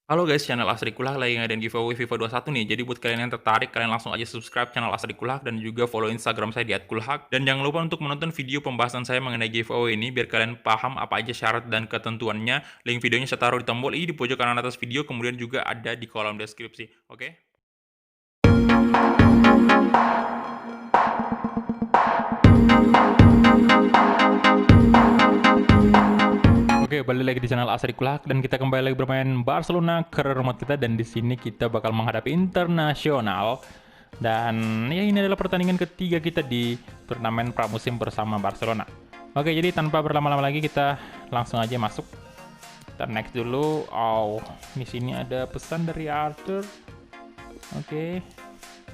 Halo guys, channel Asri Kulak lagi ngadain giveaway FIFA 21 nih. Jadi buat kalian yang tertarik, kalian langsung aja subscribe channel Asri Kulak dan juga follow Instagram saya di @kulhak. Dan jangan lupa untuk menonton video pembahasan saya mengenai giveaway ini biar kalian paham apa aja syarat dan ketentuannya. Link videonya saya taruh di tombol i di pojok kanan atas video, kemudian juga ada di kolom deskripsi. Oke? Oke, balik lagi di channel Asri Kulak dan kita kembali lagi bermain Barcelona ke rumah kita, dan di sini kita bakal menghadapi internasional. Dan ya, ini adalah pertandingan ketiga kita di turnamen pramusim bersama Barcelona. Oke, jadi tanpa berlama-lama lagi kita langsung aja masuk. Kita next dulu. Oh, di sini ada pesan dari Arthur. Oke.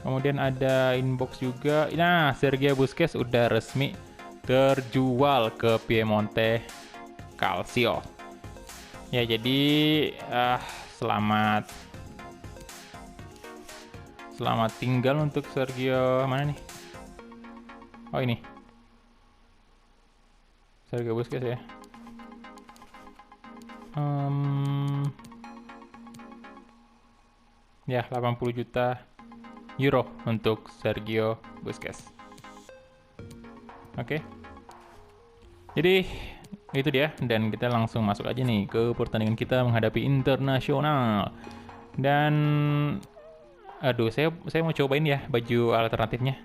Kemudian ada inbox juga. Nah, Sergio Busquets udah resmi terjual ke Piemonte Calcio. Ya, jadi selamat tinggal untuk Sergio. Mana nih? Oh, ini. Sergio Busquets ya. Ya, 80 juta euro untuk Sergio Busquets. Oke. Jadi itu dia, dan kita langsung masuk aja nih ke pertandingan kita menghadapi internasional. Dan aduh, saya mau cobain ya baju alternatifnya.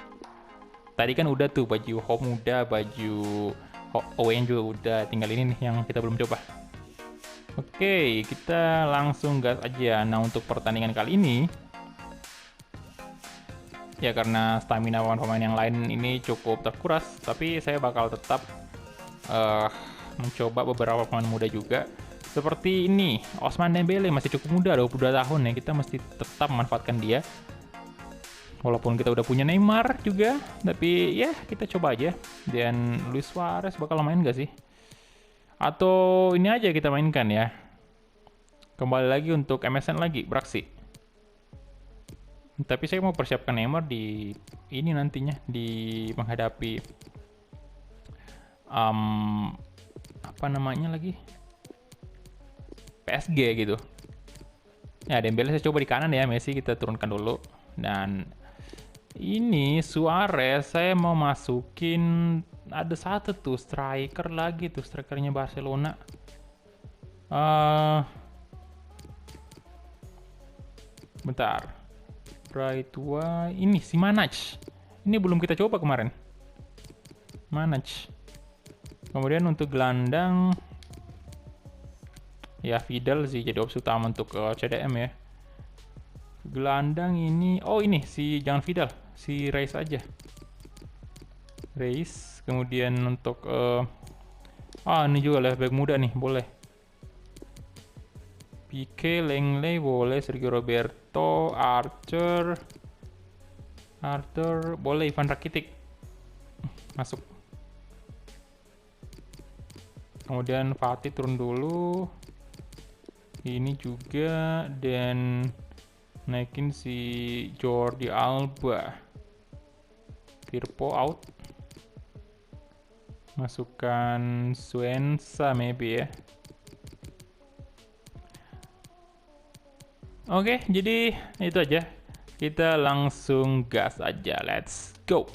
Tadi kan udah tuh baju home, udah baju away juga udah, tinggal ini nih yang kita belum coba. Oke, kita langsung gas aja. Nah, untuk pertandingan kali ini ya, karena stamina pemain-pemain yang lain ini cukup terkuras, tapi saya bakal tetap mencoba beberapa pemain muda juga. Seperti ini, Ousmane Dembele masih cukup muda, 22 tahun ya. Kita mesti tetap memanfaatkan dia. Walaupun kita udah punya Neymar juga, tapi ya kita coba aja. Dan Luis Suarez bakal main gak sih? Atau ini aja kita mainkan ya. Kembali lagi untuk MSN lagi, beraksi. Tapi saya mau persiapkan Neymar di ini nantinya, di menghadapi apa namanya lagi, PSG gitu. Ya, Dembele saya coba di kanan ya, Messi kita turunkan dulu. Dan ini Suarez saya mau masukin, ada satu tuh striker lagi tuh, strikernya Barcelona. Bentar. Right, ini si Manaj. Ini belum kita coba kemarin. Manaj. Kemudian untuk gelandang ya Vidal sih jadi opsi utama untuk CDM ya. Gelandang ini, oh ini si, jangan Vidal, si Reis aja. Reis. Kemudian untuk ini juga lah back muda nih, boleh. Pique, Lenglet boleh, Sergio Roberto, Arthur boleh, Ivan Rakitic masuk. Kemudian Fatih turun dulu. Ini juga, dan naikin si Jordi Alba. Firpo out. Masukkan Swensa maybe ya. Oke, jadi itu aja. Kita langsung gas aja. Let's go.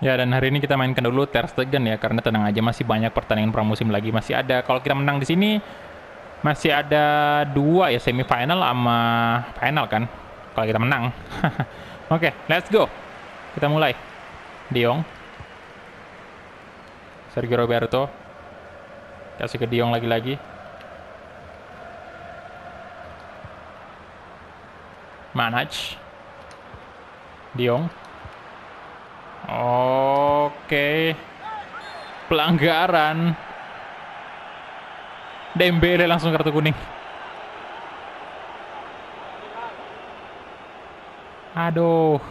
Ya, dan hari ini kita mainkan dulu Ter Stegen ya, karena tenang aja, masih banyak pertandingan pramusim lagi, masih ada. Kalau kita menang di sini masih ada 2 ya, semifinal sama final kan. Kalau kita menang. Oke, let's go. Kita mulai. De Jong. Sergio Roberto. Kasih ke De Jong lagi-lagi. Manaj. De Jong. Oke. Pelanggaran. Dembele langsung kartu kuning. Aduh.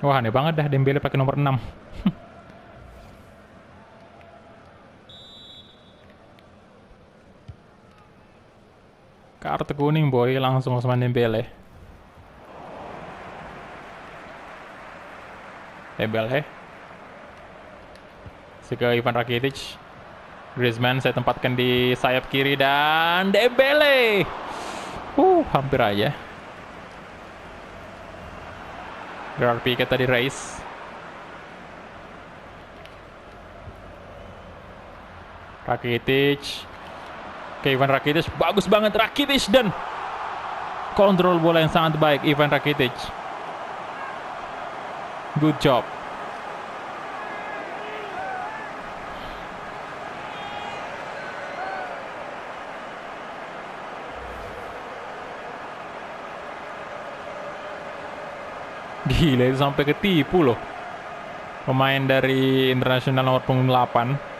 Wah, aneh banget dah Dembele pakai nomor 6. Kartu kuning boy, langsung Ousmane Dembele. Dembele. Ke Ivan Rakitic. Griezmann saya tempatkan di sayap kiri dan Dembele. Hampir aja. Gerard Pique tadi race. Rakitic. Ke Ivan Rakitic, bagus banget Rakitic dan kontrol bola yang sangat baik Ivan Rakitic. Good job. Gila, itu sampai ketipu loh. Pemain dari internasional nomor punggung 8.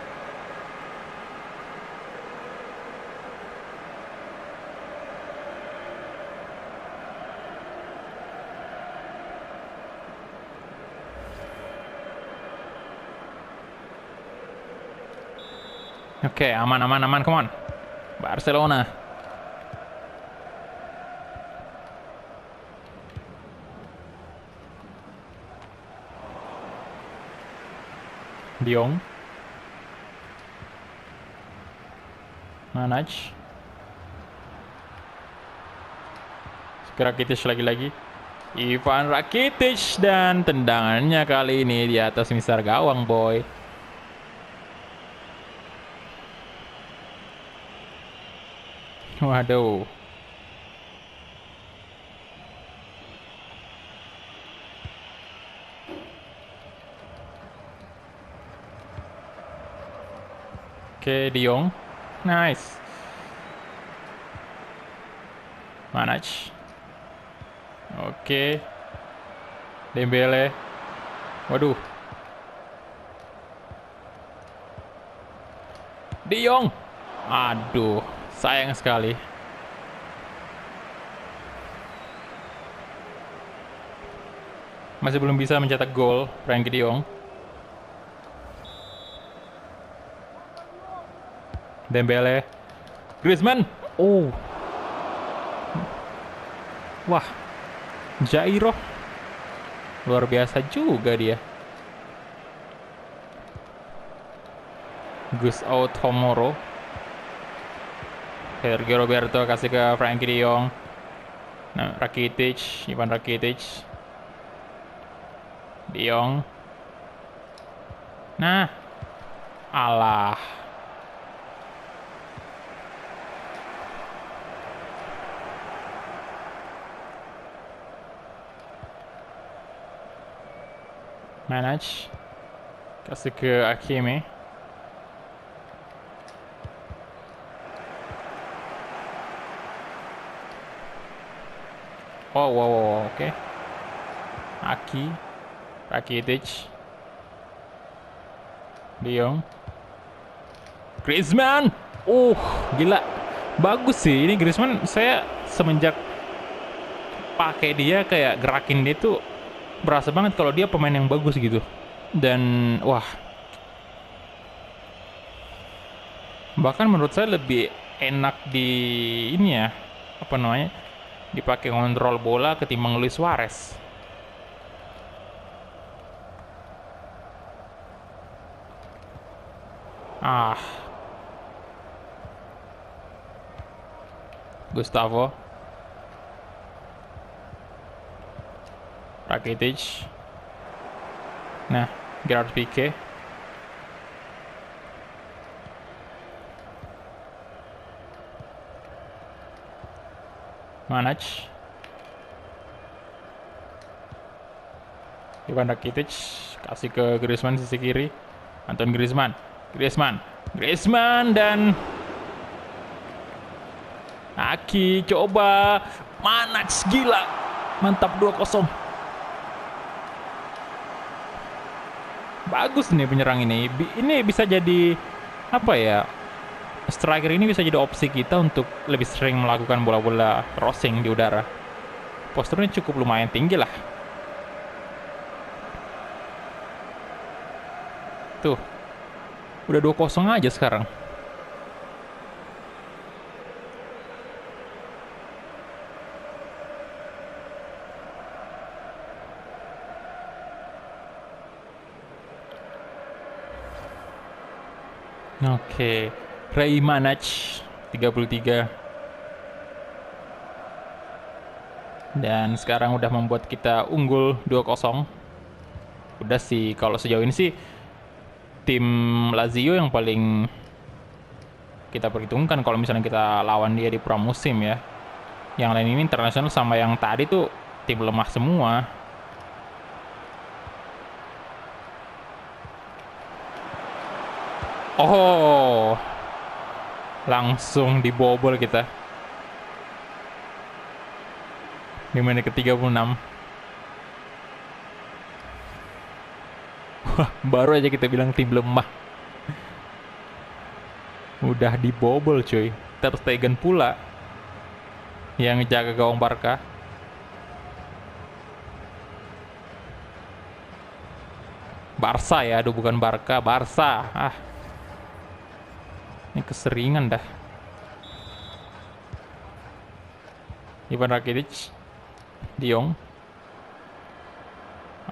Oke, aman, come on. Barcelona. De Jong. Manaj. Rakitic lagi-lagi. Ivan Rakitic dan tendangannya kali ini di atas misar gawang boy. Waduh. Oke, De Jong. Nice. Manaj. Oke. Dembele. Waduh. De Jong. Aduh, sayang sekali. Masih belum bisa mencetak gol Frenkie De Jong. Dembele. Griezmann. Wah. Jairo. Luar biasa juga dia. Gus Automoro. Sergio Roberto kasih ke Frenkie De Jong. Nah, Rakitic, Ivan Rakitic. De Jong. Nah. Alah. Manaj. Kasih ke Hakimi. Wow, oke. Rakitic. De Jong. Griezmann. Gila. Bagus sih ini Griezmann. Saya semenjak pakai dia kayak gerakin dia tuh berasa banget kalau dia pemain yang bagus gitu. Dan wah. Bahkan menurut saya lebih enak di ini ya. Apa namanya? Dipakai kontrol bola ketimbang Luis Suarez. Gustavo. Rakitic. Nah, Gerard Pique. Manaj. Ivan Rakitic kasih ke Griezmann sisi kiri. Anton Griezmann dan Aki coba Manaj, gila. Mantap 2-0. Bagus nih penyerang ini. Ini bisa jadi apa ya? Striker ini bisa jadi opsi kita untuk lebih sering melakukan bola-bola crossing di udara. Posturnya cukup lumayan tinggi lah. Tuh. Udah 2-0 aja sekarang. Oke, Ray Manaj 33. Dan sekarang udah membuat kita unggul 2-0. Udah sih, kalau sejauh ini sih tim Lazio yang paling kita perhitungkan kalau misalnya kita lawan dia di pramusim ya. Yang lain ini internasional sama yang tadi tuh tim lemah semua. Oh, langsung dibobol kita. Di menit ke-36. Wah, baru aja kita bilang tim lemah. Udah dibobol cuy. Ter Stegen pula yang jaga gawang Barca. Barca ya, aduh bukan Barca, Barca. Ah, ini keseringan dah. Ivan Rakitic, De Jong,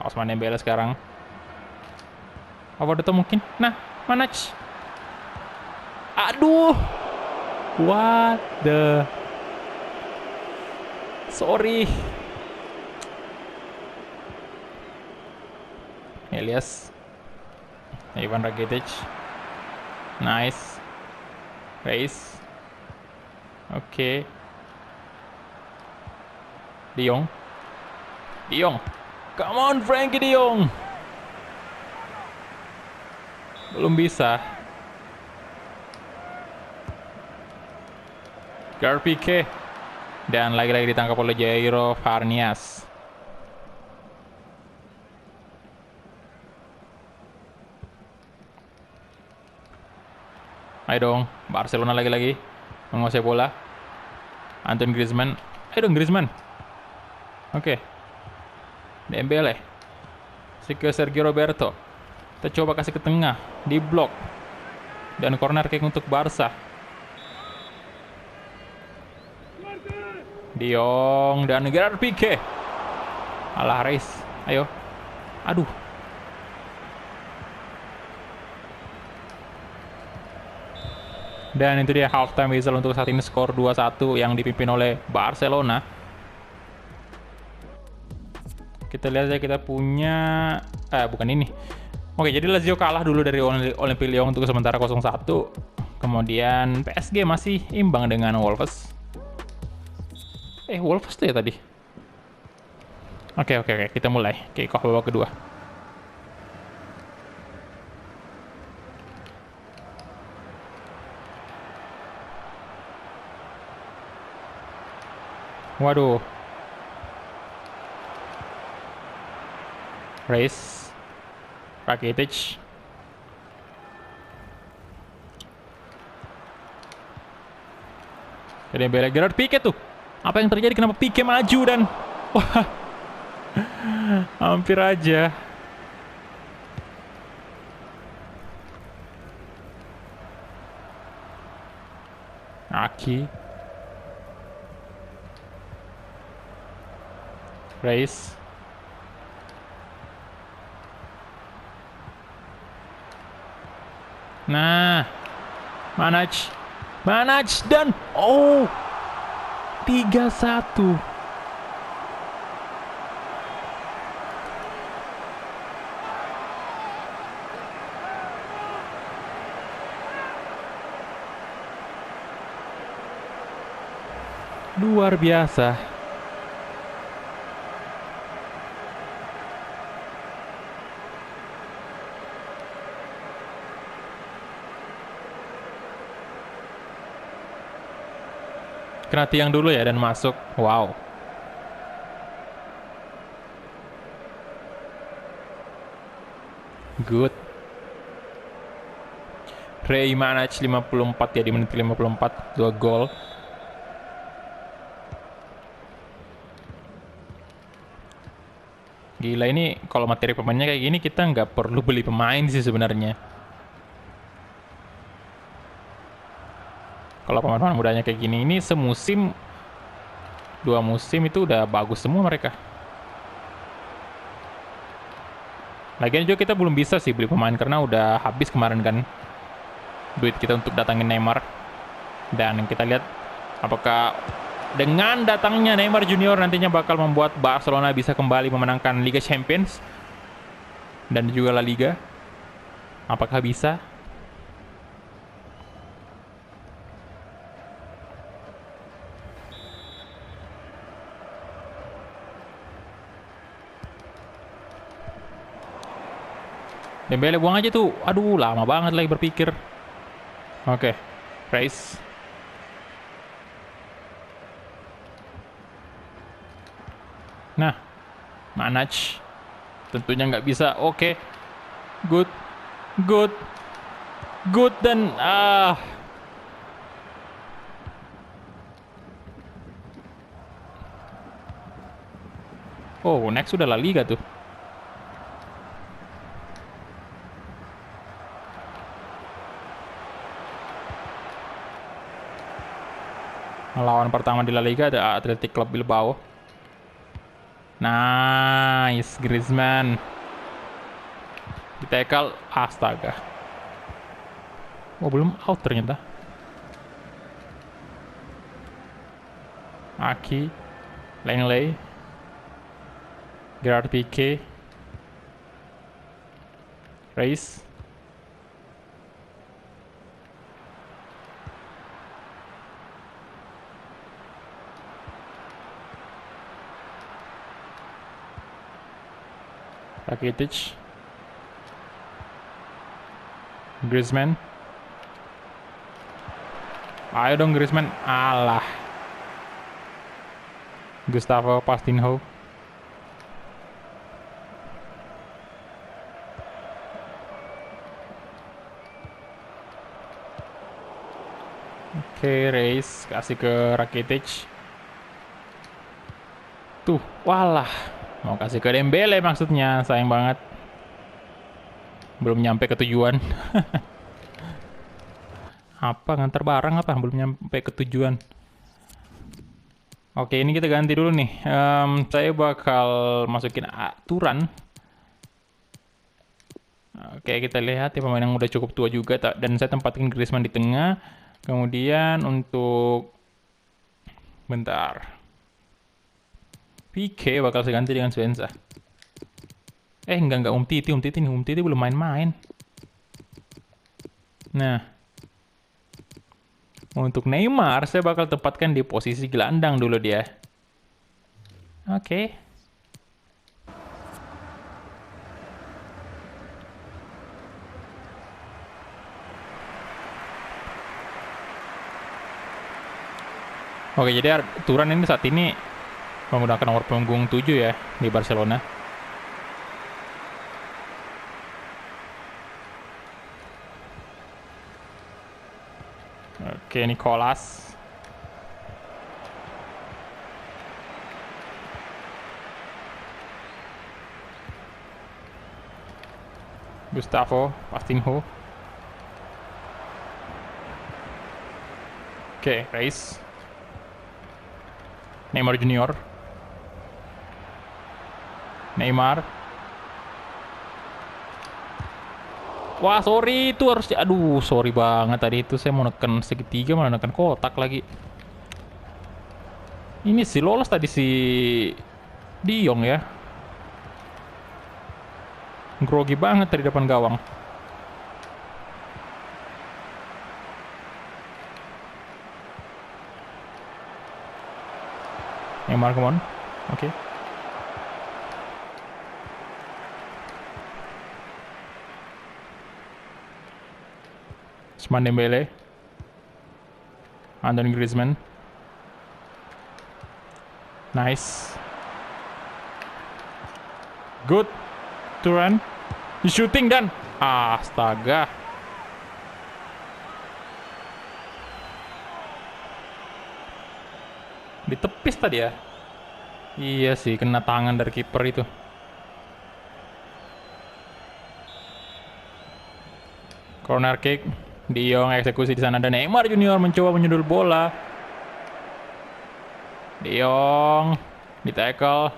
Ousmane Dembele sekarang. Apa udah mungkin? Nah, Manaj. Aduh, what the? Sorry. Elias, Ivan Rakitic, nice, Reis, oke, De Jong, come on Frankie De Jong, belum bisa, Gerard Pique, dan lagi-lagi ditangkap oleh Jairo Varnias. Ayo dong, Barcelona lagi-lagi menguasai bola. Antoine Griezmann, ayo dong Griezmann. Oke, Dembele, ke Sergio Roberto. Kita coba kasih ke tengah, di blok. Dan corner kick untuk Barca. De Jong dan Gerard Pique. Alah Reis, ayo. Aduh. Dan itu dia halftime whistle untuk saat ini, skor 2-1 yang dipimpin oleh Barcelona. Kita lihat aja kita punya bukan ini. Oke, jadi Lazio kalah dulu dari Olympique Lyon untuk sementara 0-1. Kemudian PSG masih imbang dengan Wolves. Wolves tuh ya tadi. Oke, kita mulai kick off babak kedua. Waduh. Reis, Rakitic. Jadi bela Gerard Pique tuh. Apa yang terjadi? Kenapa Pique maju dan wah, hampir aja. Aki, Reis, nah, Manaj dan 3-1. Luar biasa. Kena tiang dulu ya dan masuk. Wow. Good. Ray Manaj 54 ya di menit 54, 2 gol. Gila, ini kalau materi pemainnya kayak gini kita nggak perlu beli pemain sih sebenarnya. Kalau pemain-pemain mudanya kayak gini, ini semusim 2 musim itu udah bagus semua mereka. Lagian juga kita belum bisa sih beli pemain karena udah habis kemarin kan. duit kita untuk datangin Neymar. Dan kita lihat apakah dengan datangnya Neymar Junior nantinya bakal membuat Barcelona bisa kembali memenangkan Liga Champions dan juga La Liga. Apakah bisa? Dembele buang aja tuh. Aduh, lama banget lagi berpikir. Oke, Reis. Nah, Manaj. Tentunya nggak bisa. Oke. Good. Good. Good dan... Oh, next sudah La Liga tuh. Lawan pertama di La Liga ada Athletic Club Bilbao. Nice, Griezmann. Di tackle, astaga. Oh, belum out ternyata. Aki, Langley, Gerard Pique, Reis. Rakitic, Griezmann. Ayo dong Griezmann. Alah. Gustavo Pastinho. Oke, Reis kasih ke Rakitic. Tuh, walah. Mau kasih ke Dembele maksudnya, sayang banget. Belum nyampe ke tujuan. Apa, nganter barang apa? Belum nyampe ke tujuan. Oke, ini kita ganti dulu nih. Saya bakal masukin aturan. Oke, kita lihat ya pemain yang udah cukup tua juga. Dan saya tempatin Griezmann di tengah. Kemudian untuk... Bentar. Pique bakal saya ganti dengan Swensa. Enggak Umtiti nih. Umtiti belum main-main. Nah. Untuk Neymar, saya bakal tempatkan di posisi gelandang dulu dia. Oke. Oke, jadi aturan ini saat ini menggunakan nomor punggung 7 ya di Barcelona. Oke, Nicolas. Gustavo Pastinho. Oke, Reis. Neymar Junior. Neymar. Wah, sorry itu harus... Aduh, sorry banget tadi itu saya mau neken segitiga malah neken kotak lagi. Ini sih lolos tadi si De Jong ya. Grogi banget tadi depan gawang. Neymar, come on. Oke. Ousmane Dembele. Antoine Griezmann. Nice. Good. Turan. Shooting dan... Astaga. Ditepis tadi ya. Iya sih, kena tangan dari kiper itu. Corner kick. De Jong eksekusi di sana dan Neymar Junior mencoba menyundul bola. De Jong di tackle.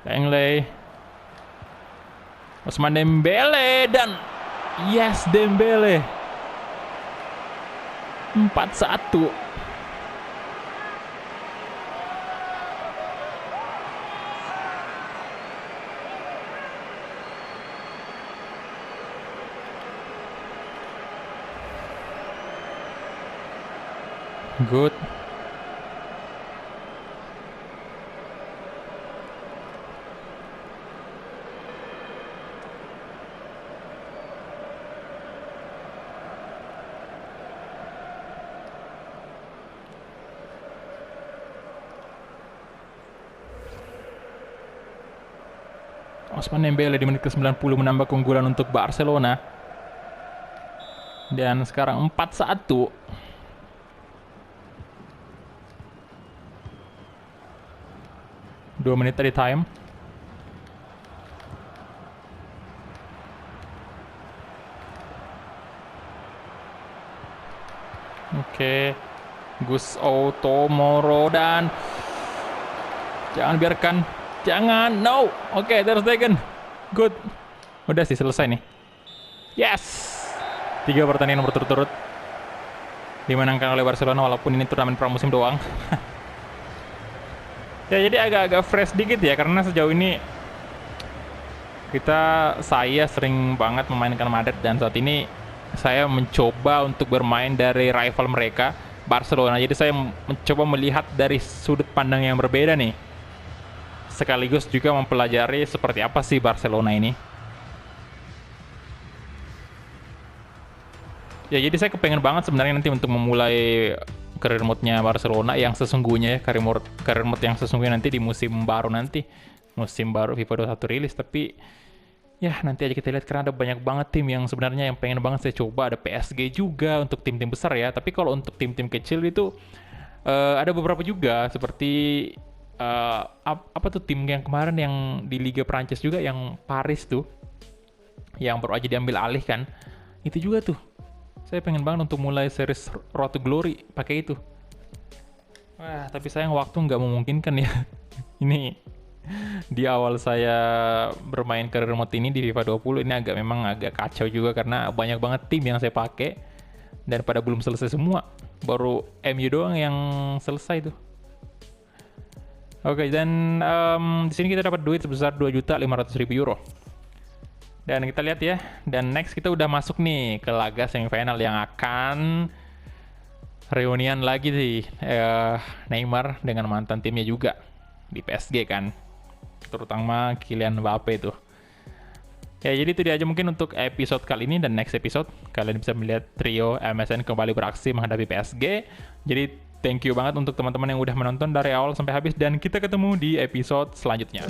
Langley. Ousmane Dembele dan yes, Dembele. 4-1. Good. Ousmane Dembele di menit ke-90 menambah keunggulan untuk Barcelona. Dan sekarang 4-1. Dua menit tadi time. Oke. Gus Automoro dan jangan biarkan. Jangan, no. Oke, Ter Stegen. Good. Udah sih selesai nih. Yes. 3 pertandingan berturut-turut dimenangkan oleh Barcelona walaupun ini turnamen pramusim doang. Ya jadi agak-agak fresh dikit ya karena sejauh ini saya sering banget memainkan Madrid dan saat ini saya mencoba untuk bermain dari rival mereka Barcelona. Jadi saya mencoba melihat dari sudut pandang yang berbeda nih. Sekaligus juga mempelajari seperti apa sih Barcelona ini. Ya jadi saya kepengen banget sebenarnya nanti untuk memulai career mode-nya Barcelona yang sesungguhnya ya, career mode yang sesungguhnya nanti di musim baru nanti. Musim baru FIFA 21 rilis, tapi ya nanti aja kita lihat karena ada banyak banget tim yang sebenarnya yang pengen banget saya coba. Ada PSG juga untuk tim-tim besar ya, tapi kalau untuk tim-tim kecil itu ada beberapa juga seperti apa tuh tim yang kemarin yang di Liga Prancis juga yang Paris tuh yang baru aja diambil alih kan, itu juga tuh saya pengen banget untuk mulai series Road to Glory pakai itu. Wah tapi sayang waktu nggak memungkinkan ya. Ini di awal saya bermain career mode ini di FIFA 20 ini memang agak kacau juga karena banyak banget tim yang saya pakai dan pada belum selesai semua, baru MU doang yang selesai tuh. Oke, dan di sini kita dapat duit sebesar 2.500.000 euro. Dan kita lihat ya, dan next kita udah masuk nih ke laga semifinal yang akan reunian lagi sih Neymar dengan mantan timnya juga di PSG kan, terutama Kylian Mbappe tuh. Ya jadi itu dia aja mungkin untuk episode kali ini, dan next episode kalian bisa melihat trio MSN kembali beraksi menghadapi PSG. Jadi thank you banget untuk teman-teman yang udah menonton dari awal sampai habis, dan kita ketemu di episode selanjutnya.